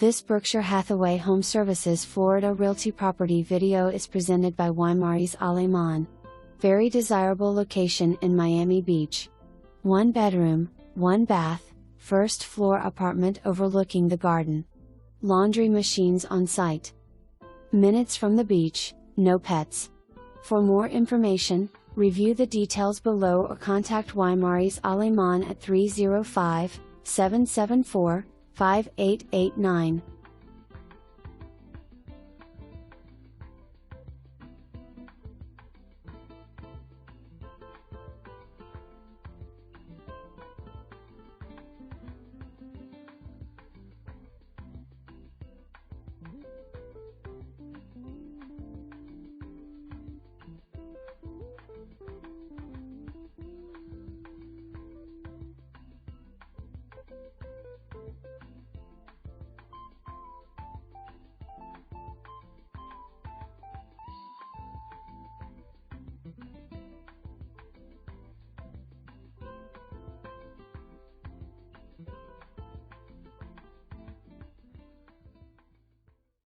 This Berkshire Hathaway HomeServices Florida Realty property video is presented by Ymaris Aleman. Very desirable location in Miami Beach. 1 bedroom, 1 bath, first floor apartment overlooking the garden. Laundry machines on site. Minutes from the beach, no pets. For more information, review the details below or contact Ymaris Aleman at 305-774-5889.